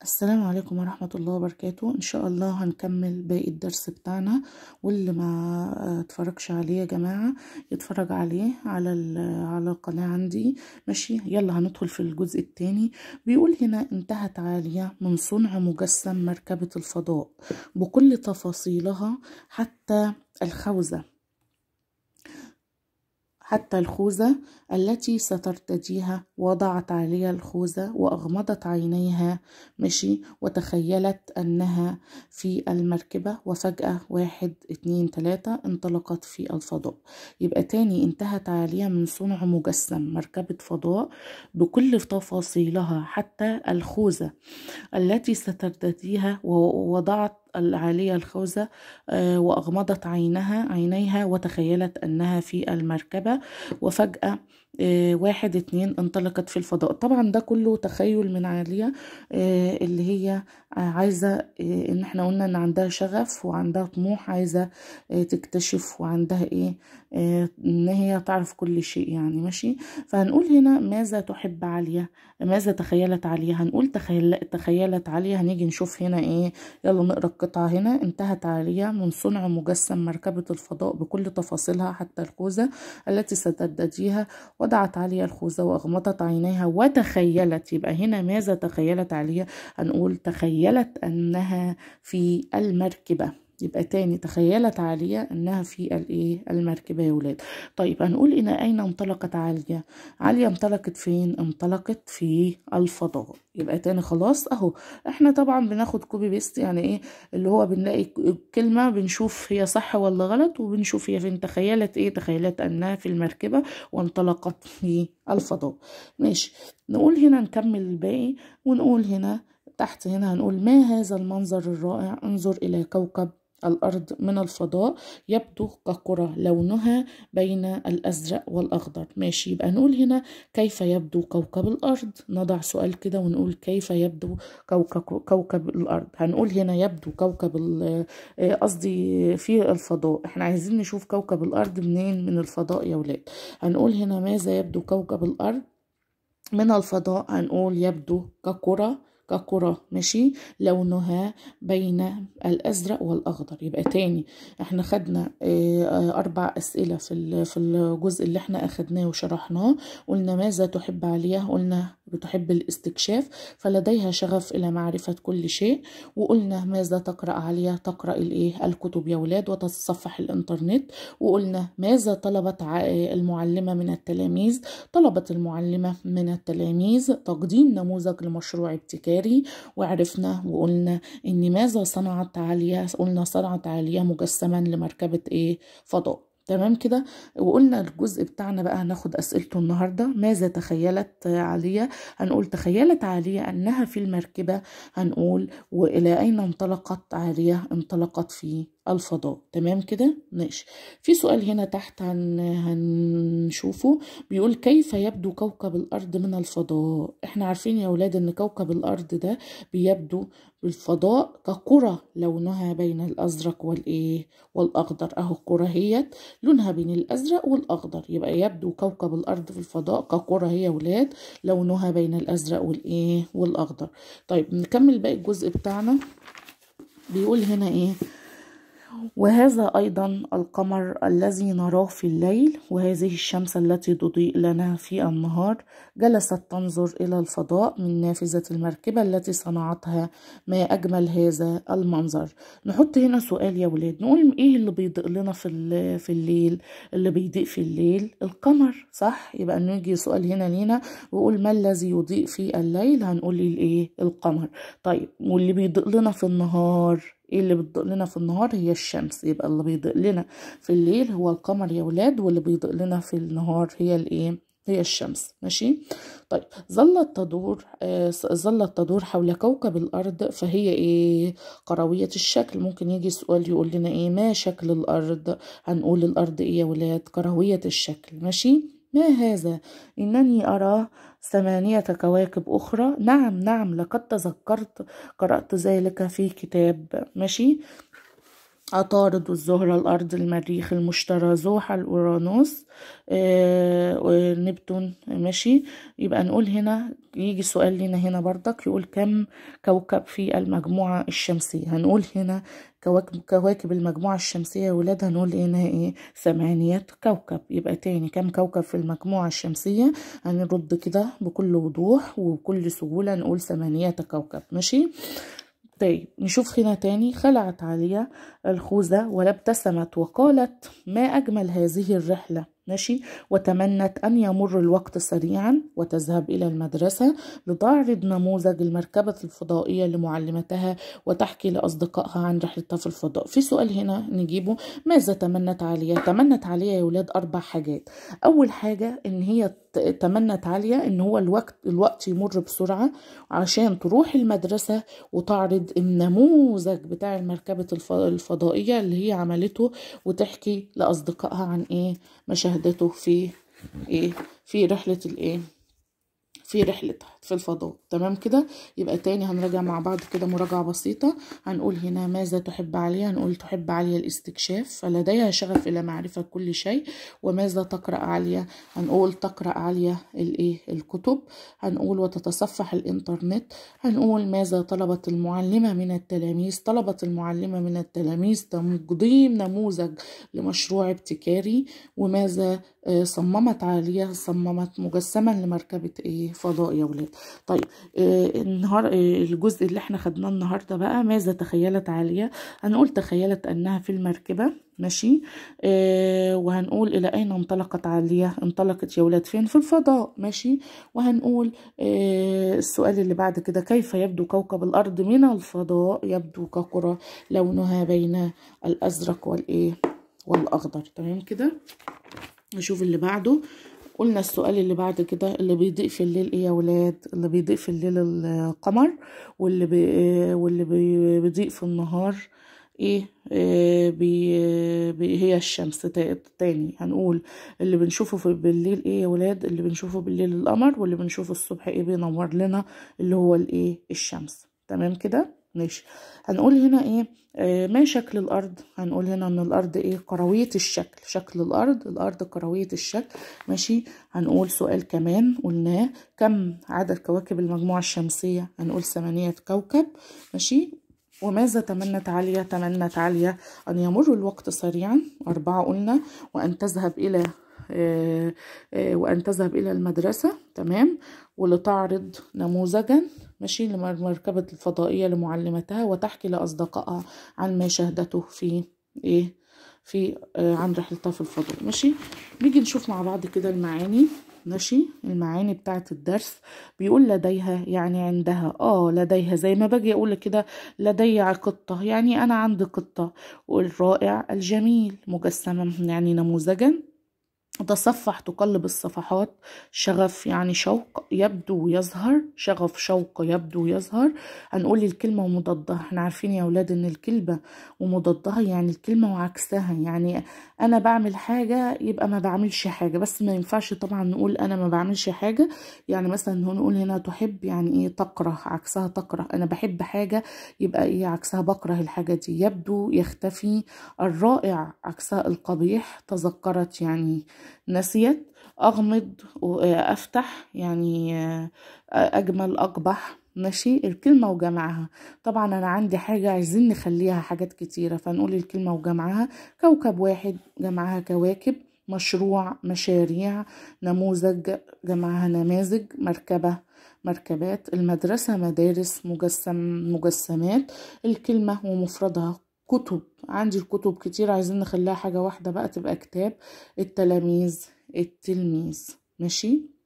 السلام عليكم ورحمة الله وبركاته. إن شاء الله هنكمل باقي الدرس بتاعنا، واللي ما اتفرجش عليه يا جماعة يتفرج عليه على القناة عندي. ماشي، يلا هندخل في الجزء الثاني. بيقول هنا: انتهت عالية من صنع مجسم مركبة الفضاء بكل تفاصيلها حتى الخوذة التي سترتديها. وضعت عالية الخوذة وأغمضت عينيها، ماشي، وتخيلت أنها في المركبة، وفجأة 1 2 3 انطلقت في الفضاء. يبقى تاني: انتهت عالية من صنع مجسم مركبة فضاء بكل تفاصيلها حتى الخوذة التي سترتديها. ووضعت العالية الخوذة وأغمضت عينيها وتخيلت أنها في المركبة، وفجأة 1 2 انطلقت في الفضاء. طبعا ده كله تخيل من عالية، اللي هي عايزة، ان احنا قلنا ان عندها شغف وعندها طموح، عايزة تكتشف، وعندها ان هي تعرف كل شيء يعني. ماشي، فهنقول هنا: ماذا تحب عالية؟ ماذا تخيلت عالية؟ هنقول تخيلت عالية. هنيجي نشوف هنا يلا نقرأ القطعة هنا. انتهت عالية من صنع مجسم مركبة الفضاء بكل تفاصيلها حتى الخوذة التي سترتديها. وضعت عالية الخوذة وأغمضت عينيها وتخيلت. يبقى هنا ماذا تخيلت عالية؟ هنقول تخيلت أنها في المركبة. يبقى تاني: تخيلت عالية أنها في المركبة يا ولاد. طيب هنقول أين انطلقت عالية؟ عالية انطلقت فين؟ انطلقت في الفضاء. يبقى تاني خلاص اهو، احنا طبعا بناخد كوبي بيست، يعني اللي هو بنلاقي كلمة بنشوف هي صح ولا غلط، وبنشوف هي فين. تخيلت تخيلت أنها في المركبة وانطلقت في الفضاء. ماشي، نقول هنا نكمل الباقي ونقول هنا تحت هنا هنقول: ما هذا المنظر الرائع؟ انظر إلى كوكب الأرض من الفضاء، يبدو ككرة لونها بين الأزرق والأخضر. ماشي، يبقى نقول هنا: كيف يبدو كوكب الأرض؟ نضع سؤال كده ونقول: كيف يبدو كوكب الأرض؟ هنقول هنا يبدو كوكب قصدي في الفضاء. احنا عايزين نشوف كوكب الأرض منين؟ من الفضاء يا ولاد. هنقول هنا: ماذا يبدو كوكب الأرض من الفضاء؟ هنقول يبدو ككرة، ماشي، لونها بين الأزرق والأخضر. يبقى تاني احنا خدنا 4 أسئلة في الجزء اللي احنا أخدناه وشرحناه. قلنا: ماذا تحب عالية؟ قلنا بتحب الاستكشاف، فلديها شغف إلى معرفة كل شيء. وقلنا: ماذا تقرأ عالية؟ تقرأ الكتب يا ولاد وتتصفح الإنترنت. وقلنا: ماذا طلبت المعلمة من التلاميذ؟ طلبت المعلمة من التلاميذ تقديم نموذج لمشروع ابتكاري. وعرفنا وقلنا ان ماذا صنعت عالية؟ قلنا صنعت عالية مجسما لمركبة فضاء. تمام كده. وقلنا الجزء بتاعنا بقى هناخد أسئلته النهاردة. ماذا تخيلت عالية؟ هنقول تخيلت عالية أنها في المركبة. هنقول: وإلى أين انطلقت عالية؟ انطلقت في الفضاء. تمام كده. ماشي، في سؤال هنا تحت هنشوفه. بيقول: كيف يبدو كوكب الأرض من الفضاء؟ احنا عارفين يا أولاد أن كوكب الأرض ده بيبدو بالفضاء ككرة لونها بين الأزرق والأخضر. أهو الكرة هي لونها بين الأزرق والأخضر. يبقى يبدو كوكب الأرض في الفضاء ككرة هي يا ولاد لونها بين الأزرق والأخضر. طيب نكمل باقي الجزء بتاعنا. بيقول هنا وهذا أيضا القمر الذي نراه في الليل، وهذه الشمس التي تضيء لنا في النهار. جلست تنظر إلى الفضاء من نافذة المركبة التي صنعتها. ما أجمل هذا المنظر. نحط هنا سؤال يا ولاد، نقول: إيه اللي بيضيء لنا في الليل؟ اللي بيضيء في الليل القمر، صح؟ يبقى نيجي سؤال هنا لينا وقول: ما الذي يضيء في الليل؟ هنقول القمر. طيب واللي بيضيء لنا في النهار؟ اللي بتضيء لنا في النهار هي الشمس. يبقى اللي بيضيء لنا في الليل هو القمر يا ولاد، واللي بيضيء لنا في النهار هي الشمس. ماشي. طيب ظلت تدور حول كوكب الأرض، فهي كروية الشكل. ممكن يجي سؤال يقول لنا ما شكل الأرض؟ هنقول الأرض يا ولاد كروية الشكل. ماشي. ما هذا؟ إنني أرى 8 كواكب أخرى. نعم لقد تذكرت، قرأت ذلك في كتاب. ماشي. عطارد والزهرة الأرض المريخ المشتري زحل أورانوس نبتون. ماشي. يبقى نقول هنا يجي سؤال لنا هنا برضك يقول كم كوكب في المجموعة الشمسية. هنقول هنا كواكب المجموعة الشمسية يا ولاد، هنقول هنا ايه 8 كوكب. يبقى تاني كم كوكب في المجموعة الشمسية؟ هنرد كده بكل وضوح وبكل سهولة نقول 8 كوكب. ماشي. طيب نشوف هنا تاني. خلعت عالية الخوذة وابتسمت وقالت ما أجمل هذه الرحلة. ماشي. وتمنت أن يمر الوقت سريعا وتذهب إلى المدرسة لتعرض نموذج المركبة الفضائية لمعلمتها وتحكي لأصدقائها عن رحلتها في الفضاء. في سؤال هنا نجيبه، ماذا تمنت عالية؟ تمنت عالية يا ولاد 4 حاجات. أول حاجة إن هي تمنت عالية إن هو الوقت يمر بسرعة عشان تروح المدرسة وتعرض النموذج بتاع المركبة الفضائية اللي هي عملته وتحكي لأصدقائها عن ايه مشاهدته في ايه في رحلة الايه في رحلتها في الفضاء. تمام كده. يبقى تاني هنراجع مع بعض كده مراجعة بسيطة. هنقول هنا ماذا تحب عالية؟ هنقول تحب عالية الاستكشاف فلديها شغف إلى معرفة كل شيء. وماذا تقرأ عالية؟ هنقول تقرأ عالية الكتب. هنقول وتتصفح الإنترنت. هنقول ماذا طلبت المعلمة من التلاميذ؟ طلبت المعلمة من التلاميذ تقديم نموذج لمشروع ابتكاري. وماذا صممت عالية؟ صممت مجسما لمركبة فضاء يا ولاد. طيب الجزء اللي احنا خدناه النهارده بقى ماذا تخيلت عالية؟ هنقول تخيلت انها في المركبة. ماشي. وهنقول الى اين انطلقت عالية؟ انطلقت يا ولاد فين؟ في الفضاء. ماشي. وهنقول السؤال اللي بعد كده كيف يبدو كوكب الارض من الفضاء؟ يبدو ككرة لونها بين الازرق والاخضر. تمام كده. نشوف اللي بعده. قلنا السؤال اللي بعد كده اللي بيضيء في الليل ايه يا ولاد؟ اللي بيضيء في الليل القمر، واللي بيضيء في النهار ايه؟ هي الشمس. تاني هنقول اللي بنشوفه بالليل ايه يا ولاد؟ اللي بنشوفه بالليل القمر، واللي بنشوفه الصبح ايه بينور لنا اللي هو الشمس. تمام كده. ماشي. هنقول هنا ايه ما شكل الارض؟ هنقول هنا ان الارض كروية الشكل. شكل الارض كروية الشكل. ماشي. هنقول سؤال كمان قلناه كم عدد كواكب المجموعة الشمسية؟ هنقول 8 كوكب. ماشي. وماذا تمنت عالية؟ تمنت عالية أن يمر الوقت سريعا 4 قلنا. وأن تذهب إلى المدرسة. تمام. ولتعرض نموذجا ماشي للمركبة الفضائية لمعلمتها وتحكي لأصدقائها عن ما شاهدته في عن رحلتها في الفضاء. ماشي. نيجي نشوف مع بعض كده المعاني. ماشي. المعاني بتاعت الدرس بيقول لديها يعني عندها. لديها زي ما باجي اقول كده لدي قطة يعني انا عندي قطة. والرائع الجميل مجسما يعني نموذجا. تصفح تقلب الصفحات. شغف يعني شوق يبدو يظهر. شغف شوق يبدو يظهر. هنقول الكلمة ومضادها. احنا عارفين يا اولاد ان الكلمة ومضادها يعني الكلمة وعكسها. يعني انا بعمل حاجة يبقى ما بعملش حاجة، بس ما ينفعش طبعا نقول انا ما بعملش حاجة. يعني مثلا نقول هنا تحب يعني تكره، عكسها تكره. انا بحب حاجة يبقى عكسها بكره الحاجة دي. يبدو يختفي. الرائع عكسها القبيح. تذكرت يعني نسيت. أغمض وأفتح يعني أجمل أقبح. ماشي. الكلمة وجمعها. طبعا أنا عندي حاجة عايزين نخليها حاجات كتيرة فنقول الكلمة وجمعها. كوكب واحد جمعها كواكب. مشروع مشاريع. نموذج جمعها نماذج. مركبة مركبات. المدرسة مدارس. مجسمات. الكلمة ومفردها كتب. عندي الكتب كتير عايزين نخليها حاجة واحدة بقى تبقى كتاب. التلاميذ التلميذ. ماشي.